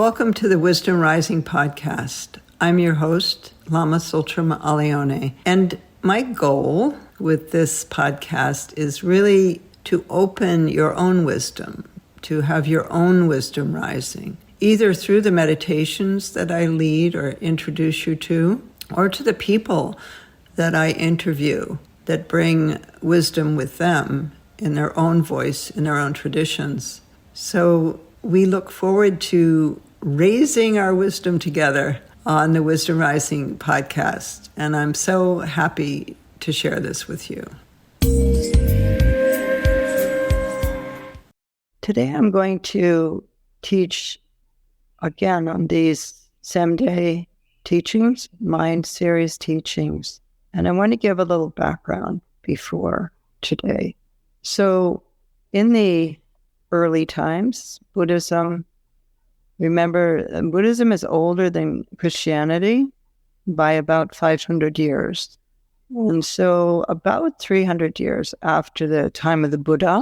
Welcome to the Wisdom Rising podcast. I'm your host, Lama Tsultrim, and my goal with this podcast is really to open your own wisdom, to have your own wisdom rising, either through the meditations that I lead or introduce you to, or to the people that I interview that bring wisdom with them in their own voice, in their own traditions. So we look forward to raising our wisdom together on the Wisdom Rising podcast, and I'm so happy to share this with you. Today I'm going to teach again on these Semde teachings, mind series teachings, and I want to give a little background before today. So in the early times, Buddhism, remember, Buddhism is older than Christianity by about 500 years. And so about 300 years after the time of the Buddha,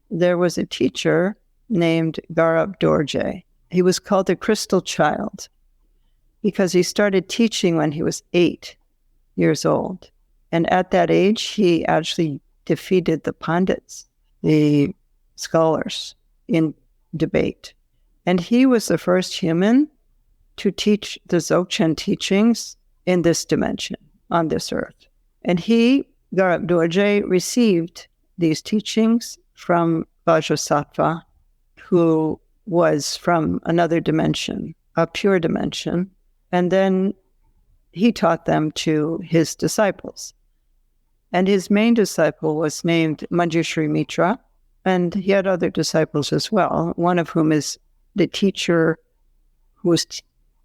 there was a teacher named Garab Dorje. He was called the Crystal Child because he started teaching when he was 8 years old. And at that age, he actually defeated the Pandits, the scholars, in debate. And he was the first human to teach the Dzogchen teachings in this dimension, on this earth. And he, Garab Dorje, received these teachings from Vajrasattva, who was from another dimension, a pure dimension. And then he taught them to his disciples. And his main disciple was named Manjushri Mitra, and he had other disciples as well, one of whom is the teacher who was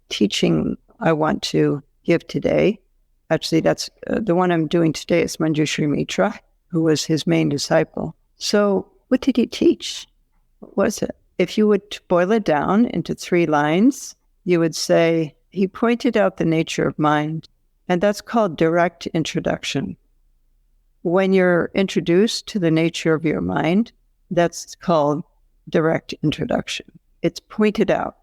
teaching I want to give today. Actually, that's the one I'm doing today is Manjushri Mitra, who was his main disciple. So what did he teach? What was it? If you would boil it down into 3 lines, you would say, he pointed out the nature of mind, and that's called direct introduction. When you're introduced to the nature of your mind, that's called direct introduction. It's pointed out.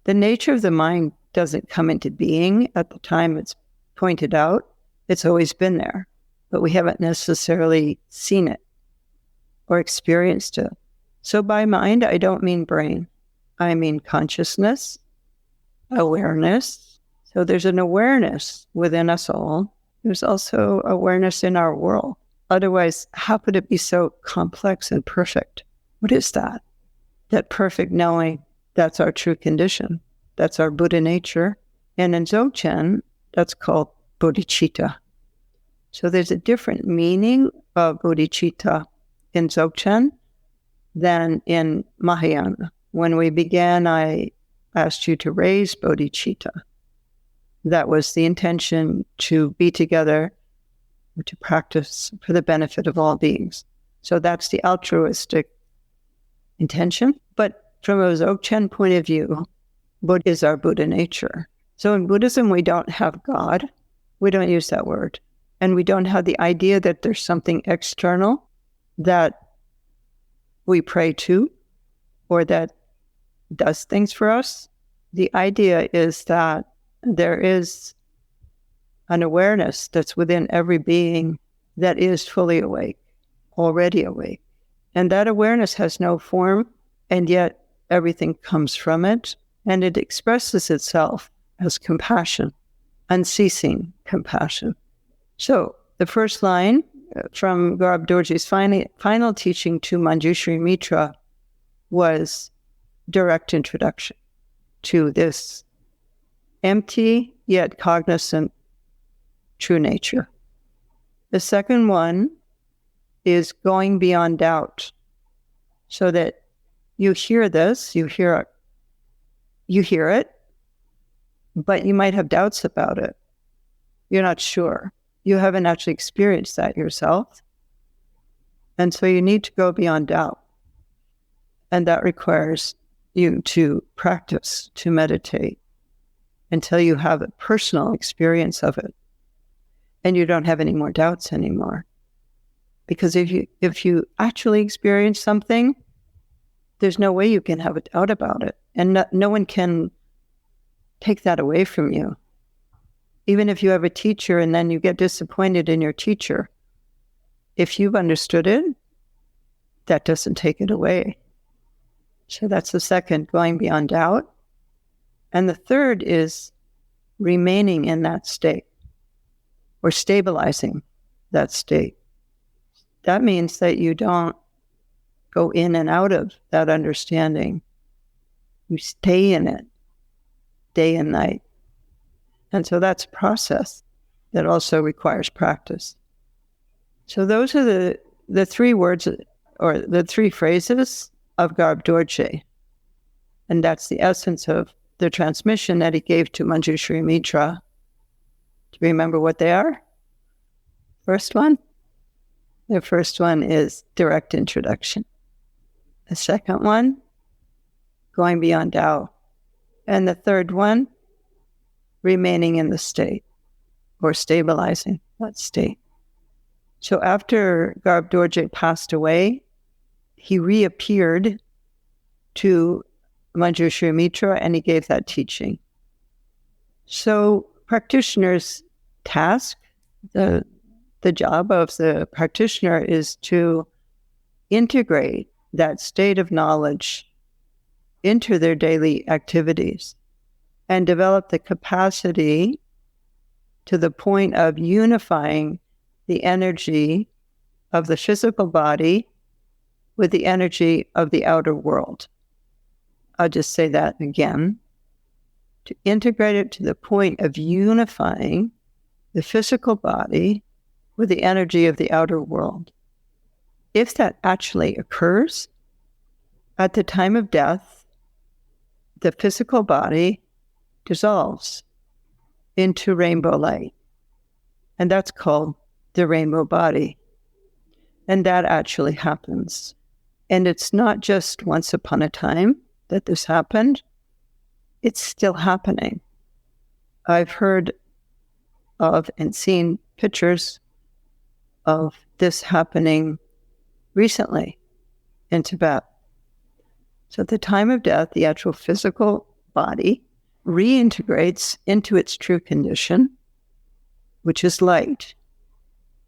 The nature of the mind doesn't come into being at the time it's pointed out. It's always been there, but we haven't necessarily seen it or experienced it. So by mind, I don't mean brain. I mean consciousness, awareness. So there's an awareness within us all. There's also awareness in our world. Otherwise, how could it be so complex and perfect? What is that? That perfect knowing, that's our true condition. That's our Buddha nature. And in Dzogchen, that's called bodhicitta. So there's a different meaning of bodhicitta in Dzogchen than in Mahayana. When we began, I asked you to raise bodhicitta. That was the intention to be together, to practice for the benefit of all beings. So that's the altruistic intention. But from a Dzogchen point of view, Buddha is our Buddha nature. So in Buddhism, we don't have God. We don't use that word. And we don't have the idea that there's something external that we pray to or that does things for us. The idea is that there is an awareness that's within every being that is fully awake, already awake. And that awareness has no form, and yet everything comes from it, and it expresses itself as compassion, unceasing compassion. So the first line from Garab Dorje's final teaching to Manjushri Mitra was direct introduction to this empty yet cognizant true nature. The second one is going beyond doubt, so that you hear this, you hear it, but you might have doubts about it. You're not sure. You haven't actually experienced that yourself. And so you need to go beyond doubt. And that requires you to practice, to meditate, until you have a personal experience of it. And you don't have any more doubts anymore. Because if you actually experience something, There's no way you can have a doubt about it. And no one can take that away from you. Even if you have a teacher and then you get disappointed in your teacher, if you've understood it, that doesn't take it away. So that's the second, going beyond doubt. And the third is remaining in that state or stabilizing that state. That means that you don't go in and out of that understanding. You stay in it day and night. And so that's a process that also requires practice. So those are the three words or the three phrases of Garab Dorje. And that's the essence of the transmission that he gave to Manjushri Mitra. Do you remember what they are? First one? The first one is direct introduction. The second one, going beyond doubt. And the third one, remaining in the state or stabilizing that state. So after Garab Dorje passed away, he reappeared to Manjushri Mitra and he gave that teaching. So practitioner's task, the job of the practitioner is to integrate that state of knowledge into their daily activities and develop the capacity to the point of unifying the energy of the physical body with the energy of the outer world. I'll just say that again. To integrate it to the point of unifying the physical body with the energy of the outer world. If that actually occurs, at the time of death, the physical body dissolves into rainbow light. And that's called the rainbow body. And that actually happens. And it's not just once upon a time that this happened. It's still happening. I've heard of and seen pictures of this happening recently in Tibet. So at the time of death, the actual physical body reintegrates into its true condition, which is light.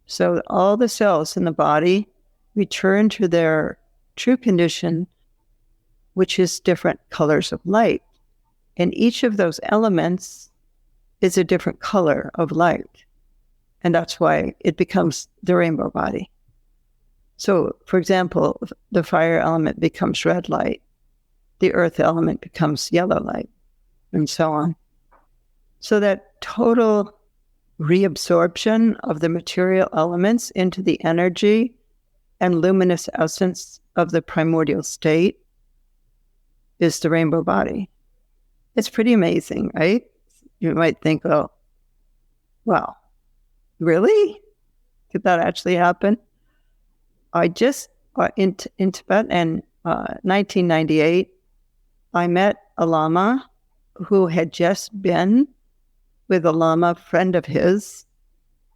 So all the cells in the body return to their true condition, which is different colors of light. And each of those elements is a different color of light. And that's why it becomes the rainbow body. So, for example, the fire element becomes red light, the earth element becomes yellow light, and so on. So that total reabsorption of the material elements into the energy and luminous essence of the primordial state is the rainbow body. It's pretty amazing, right? You might think, oh, wow, really? Could that actually happen? I just, in Tibet in 1998, I met a Lama who had just been with a Lama friend of his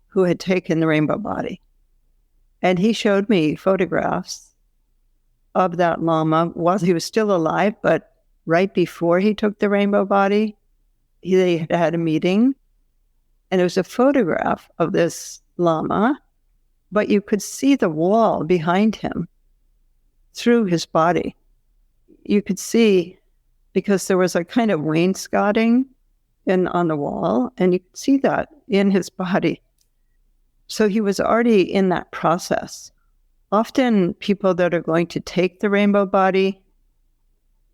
who had taken the rainbow body. And he showed me photographs of that Lama while he was still alive, but right before he took the rainbow body, they had a meeting, and it was a photograph of this Lama, but you could see the wall behind him through his body. You could see, because there was a kind of wainscoting on the wall, and you could see that in his body. So he was already in that process. Often people that are going to take the rainbow body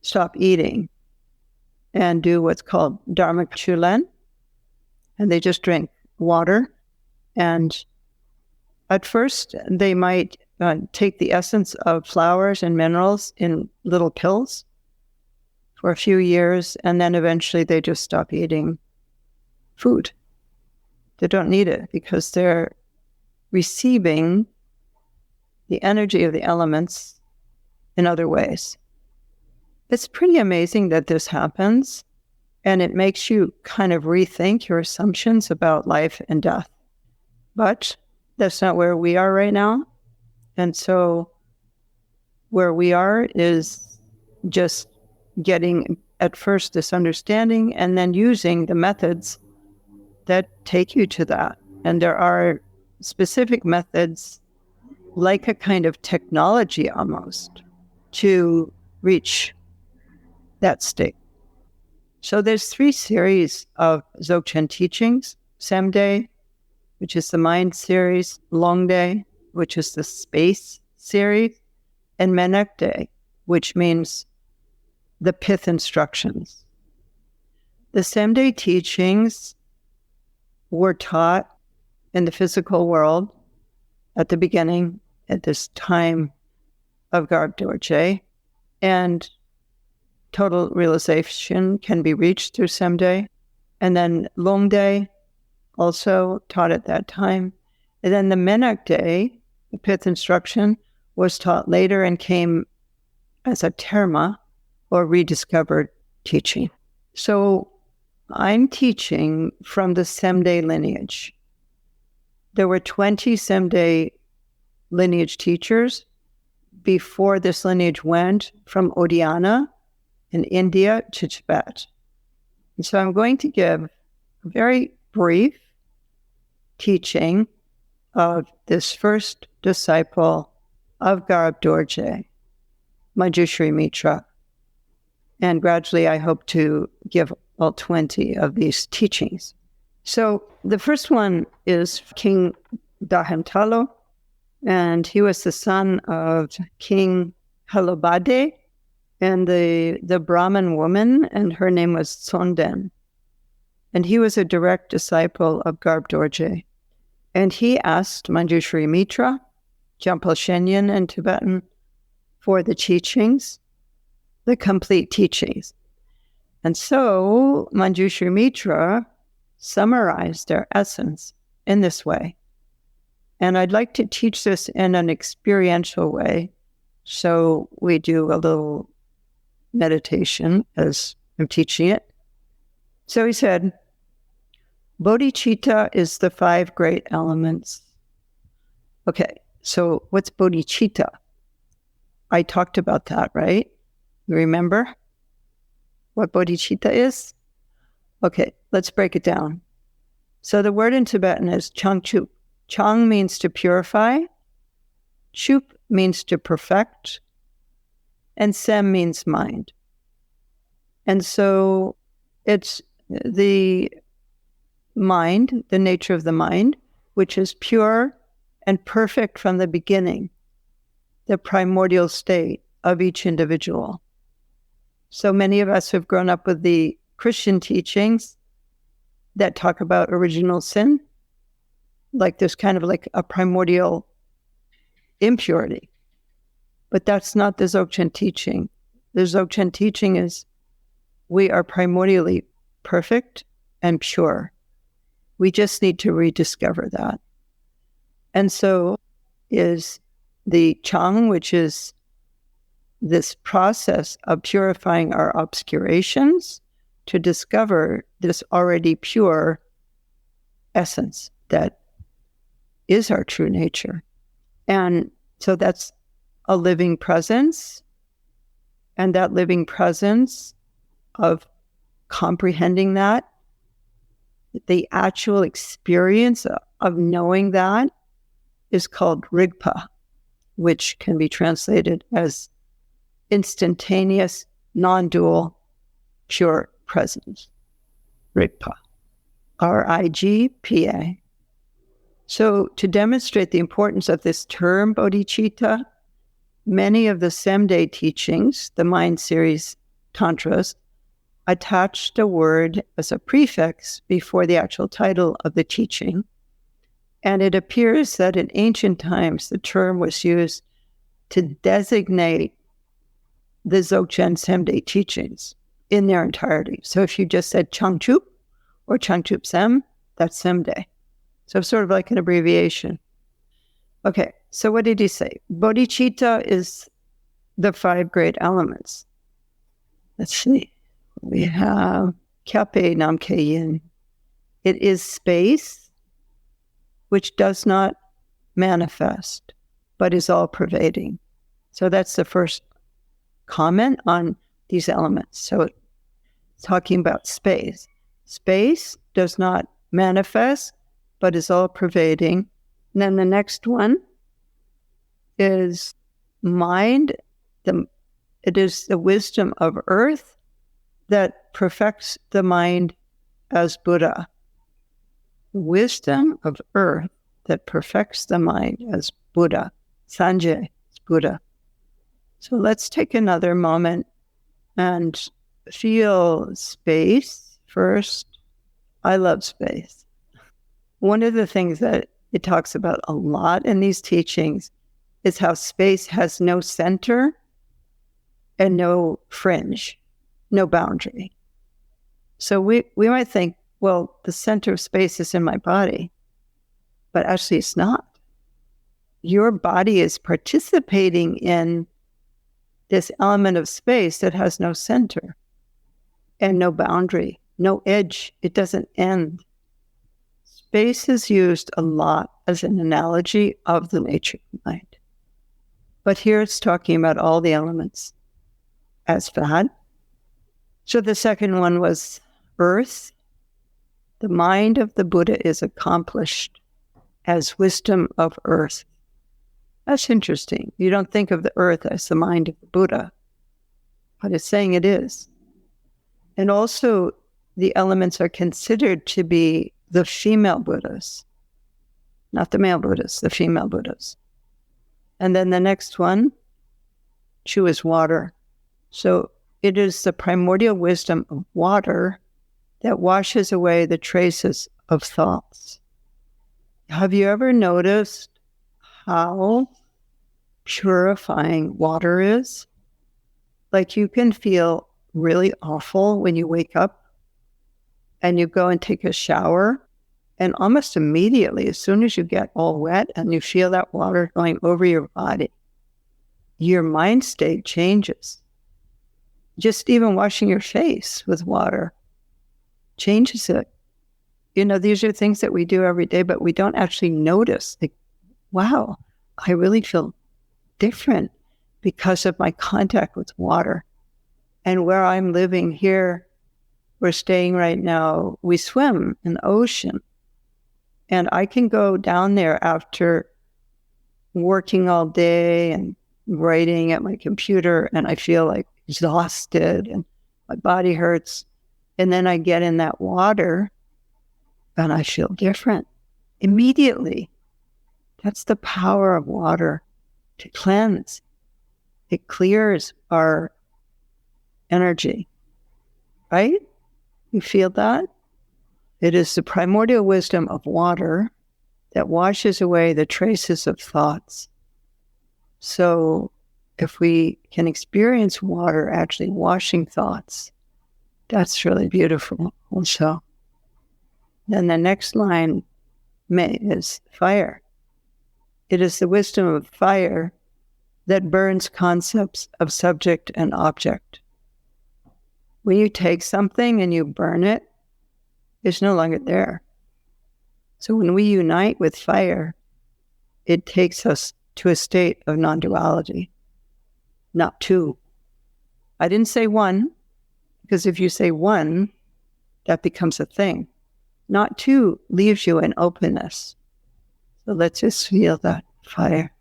stop eating and do what's called dharma chulen, and they just drink water. And at first, they might take the essence of flowers and minerals in little pills for a few years, and then eventually they just stop eating food. They don't need it because they're receiving the energy of the elements in other ways. It's pretty amazing that this happens, and it makes you kind of rethink your assumptions about life and death. But that's not where we are right now. And so where we are is just getting at first this understanding and then using the methods that take you to that. And there are specific methods, like a kind of technology almost, to reach that state. So there's 3 series of Dzogchen teachings: Semde, which is the mind series; Longde, which is the space series; and Menekde, which means the pith instructions. The Semde teachings were taught in the physical world at the beginning, at this time of Garab Dorje, and total realization can be reached through Semde. And then Longde, also taught at that time. And then the Menekde, the pith instruction, was taught later and came as a terma, or rediscovered teaching. So I'm teaching from the Semde lineage. There were 20 Semde lineage teachers before this lineage went from Oddiyana in India to Tibet. And so I'm going to give a very brief teaching of this first disciple of Garab Dorje, Manjushri Mitra. And gradually I hope to give all 20 of these teachings. So the first one is King Dahentalo, and he was the son of King Halobade and the Brahmin woman, and her name was Tsonden. And he was a direct disciple of Garab Dorje. And he asked Manjushri Mitra, Jampal Shenyan in Tibetan, for the teachings, the complete teachings. And so Manjushri Mitra summarized their essence in this way. And I'd like to teach this in an experiential way. So we do a little meditation as I'm teaching it. So he said, bodhicitta is the 5 great elements. Okay, so what's bodhicitta? I talked about that, right? You remember what bodhicitta is? Okay, let's break it down. So the word in Tibetan is changchup. Chang means to purify, chup means to perfect, and sem means mind. And so it's the mind, the nature of the mind, which is pure and perfect from the beginning, the primordial state of each individual. So many of us have grown up with the Christian teachings that talk about original sin, like there's kind of like a primordial impurity. But that's not the Dzogchen teaching. The Dzogchen teaching is we are primordially perfect and pure. We just need to rediscover that. And so is the Chang, which is this process of purifying our obscurations to discover this already pure essence that is our true nature. And so that's a living presence. And that living presence of comprehending that, the actual experience of knowing that, is called Rigpa, which can be translated as instantaneous, non-dual, pure presence. Rigpa. R-I-G-P-A. So to demonstrate the importance of this term, bodhicitta, many of the Semde teachings, the mind series tantras, attached a word as a prefix before the actual title of the teaching. And it appears that in ancient times, the term was used to designate the Dzogchen Semde teachings in their entirety. So if you just said Changchup or Changchup Sem, that's Semde. So sort of like an abbreviation. Okay, so what did he say? Bodhicitta is the 5 great elements. Let's see. We have Kyape Namke Yin. It is space which does not manifest, but is all-pervading. So that's the first comment on these elements. So talking about space. Space does not manifest, but is all pervading. And then the next one is mind. It is the wisdom of earth that perfects the mind as Buddha. Wisdom of earth that perfects the mind as Buddha. Sanjay is Buddha. So let's take another moment and feel space first. I love space. One of the things that it talks about a lot in these teachings is how space has no center and no fringe, no boundary. So we might think, well, the center of space is in my body, but actually it's not. Your body is participating in this element of space that has no center and no boundary, no edge. It doesn't end. Space is used a lot as an analogy of the nature of mind. But here it's talking about all the elements as that. So the second one was earth. The mind of the Buddha is accomplished as wisdom of earth. That's interesting. You don't think of the earth as the mind of the Buddha, but it's saying it is. And also, the elements are considered to be the female Buddhas, not the male Buddhas, the female Buddhas. And then the next one, Chu, is water. So it is the primordial wisdom of water that washes away the traces of thoughts. Have you ever noticed how purifying water is? Like, you can feel really awful when you wake up and you go and take a shower, and almost immediately, as soon as you get all wet and you feel that water going over your body, your mind state changes. Just even washing your face with water changes it. You know, these are things that we do every day, but we don't actually notice. Like, wow, I really feel different because of my contact with water. And where I'm living here, we're staying right now, we swim in the ocean. And I can go down there after working all day and writing at my computer, and I feel like exhausted and my body hurts. And then I get in that water and I feel different immediately. That's the power of water to cleanse. It clears our energy, right? You feel that? It is the primordial wisdom of water that washes away the traces of thoughts. So if we can experience water actually washing thoughts, that's really beautiful also. Then the next line is fire. It is the wisdom of fire that burns concepts of subject and object. When you take something and you burn it, it's no longer there. So when we unite with fire, it takes us to a state of non-duality, not two. I didn't say one, because if you say one, that becomes a thing. Not two leaves you in openness. So let's just feel that fire.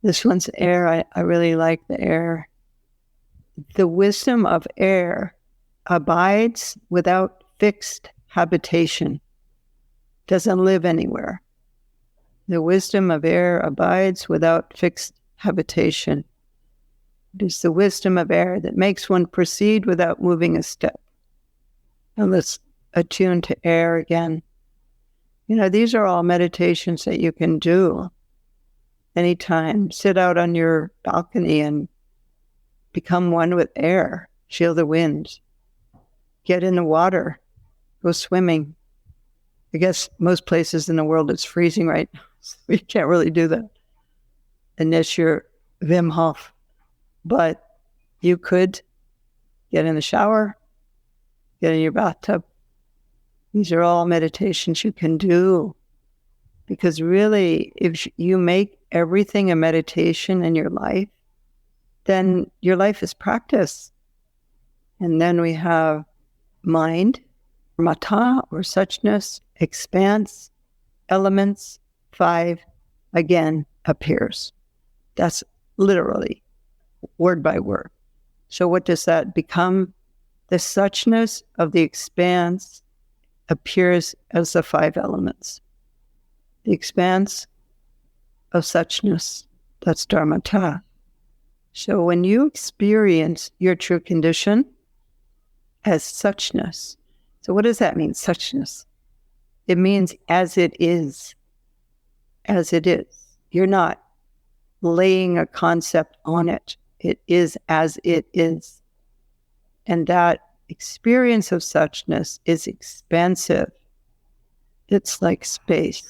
This one's air. I really like the air. The wisdom of air abides without fixed habitation, doesn't live anywhere. The wisdom of air abides without fixed habitation. It is the wisdom of air that makes one proceed without moving a step. And let's attune to air again. You know, these are all meditations that you can do anytime. Sit out on your balcony and become one with air. Feel the wind. Get in the water. Go swimming. I guess most places in the world it's freezing right now, so you can't really do that unless you're Wim Hof. But you could get in the shower, get in your bathtub. These are all meditations you can do. Because really, if you make everything a meditation in your life, then your life is practice. And then we have mind, mata or suchness, expanse, elements, 5, again, appears. That's literally word by word. So what does that become? The suchness of the expanse appears as the 5 elements. The expanse of suchness, that's dharmata. So when you experience your true condition as suchness, so what does that mean, suchness? It means as it is. As it is. You're not laying a concept on it. It is as it is. And that experience of suchness is expansive. It's like space.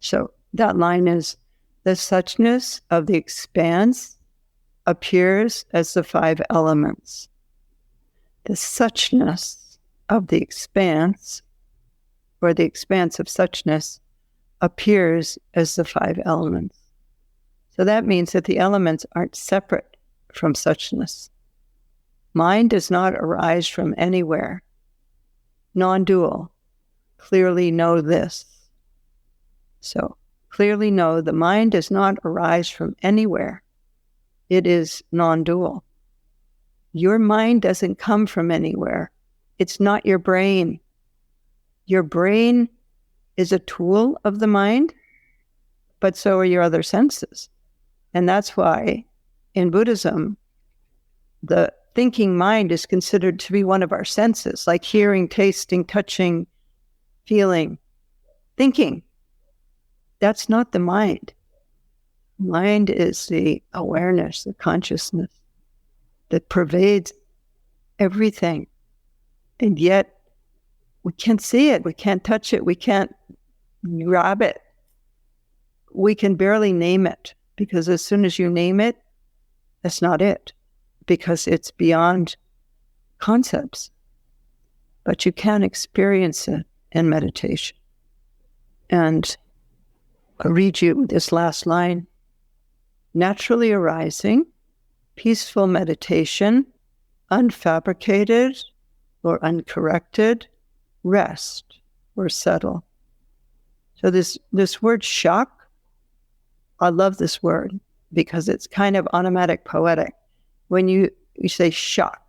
So that line is, the suchness of the expanse appears as the 5 elements. The suchness of the expanse, or the expanse of suchness, appears as the 5 elements. So that means that the elements aren't separate from suchness. Mind does not arise from anywhere. Non-dual. Clearly know this. So, clearly know the mind does not arise from anywhere. It is non-dual. Your mind doesn't come from anywhere. It's not your brain. Your brain is a tool of the mind, but so are your other senses. And that's why in Buddhism, the thinking mind is considered to be one of our senses, like hearing, tasting, touching, feeling, thinking. That's not the mind. Mind is the awareness, the consciousness that pervades everything. And yet we can't see it. We can't touch it. We can't grab it. We can barely name it, because as soon as you name it, that's not it, because it's beyond concepts. But you can experience it in meditation. And I'll read you this last line. Naturally arising, peaceful meditation, unfabricated or uncorrected, rest or settle. So this word shock, I love this word because it's kind of automatic poetic. When you say shock,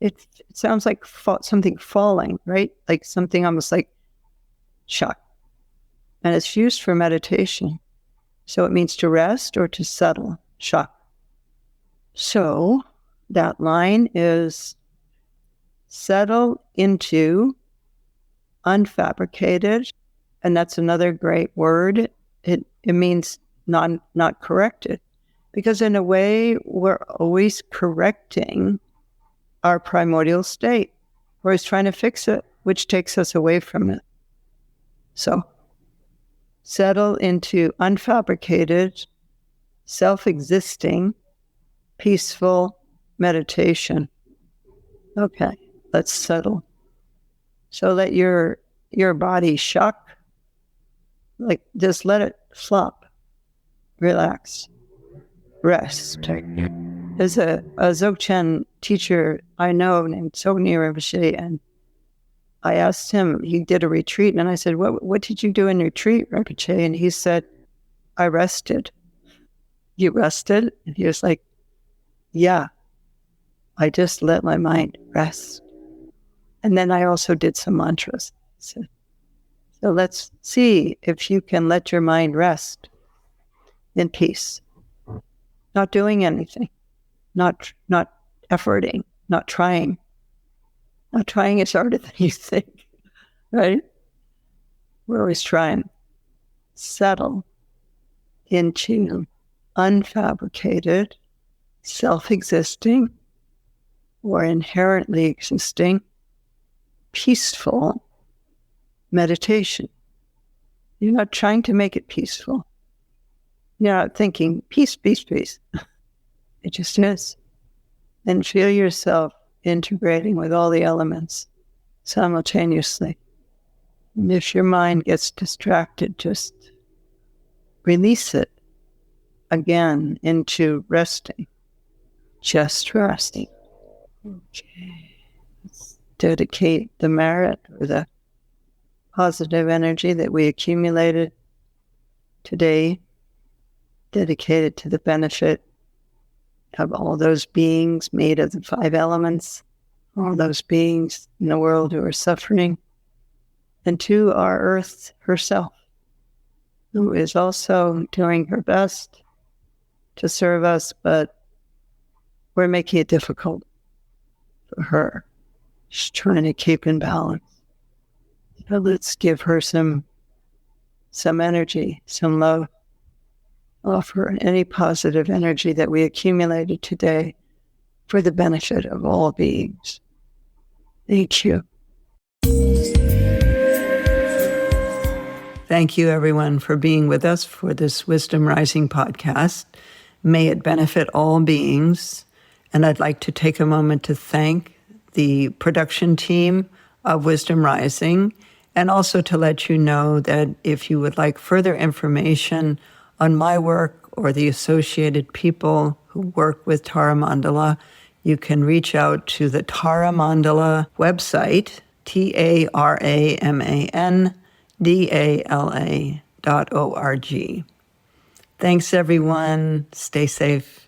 it sounds like something falling, right? Like something almost like shock. And it's used for meditation. So it means to rest or to settle, shock. So that line is settle into unfabricated, and that's another great word. It means not corrected, because in a way we're always correcting our primordial state. We're always trying to fix it, which takes us away from it. So settle into unfabricated, self-existing, peaceful meditation. Okay, let's settle. So let your body shock, like just let it flop, relax, rest. There's a Dzogchen teacher I know named Tsogni Rinpoche, and I asked him, he did a retreat, and I said, what did you do in retreat, Rinpoche? And he said, I rested. You rested? And he was like, yeah, I just let my mind rest. And then I also did some mantras. So let's see if you can let your mind rest in peace, not doing anything, not efforting, not trying. Not trying is harder than you think, right? We're always trying. Settle into unfabricated, self-existing, or inherently existing, peaceful meditation. You're not trying to make it peaceful. You're not thinking, peace, peace, peace. It just is. And feel yourself integrating with all the elements simultaneously. And if your mind gets distracted, just release it again into resting. just resting. Okay. Let's dedicate the merit or the positive energy that we accumulated today, dedicated to the benefit of all those beings made of the 5 elements, all those beings in the world who are suffering, and to our Earth herself, who is also doing her best to serve us, but we're making it difficult for her. She's trying to keep in balance. So let's give her some energy, some love. Offer any positive energy that we accumulated today for the benefit of all beings. Thank you. Thank you, everyone, for being with us for this Wisdom Rising podcast. May it benefit all beings. And I'd like to take a moment to thank the production team of Wisdom Rising, and also to let you know that if you would like further information on my work or the associated people who work with Tara Mandala, you can reach out to the Tara Mandala website, TaraMandala.org. Thanks, everyone. Stay safe.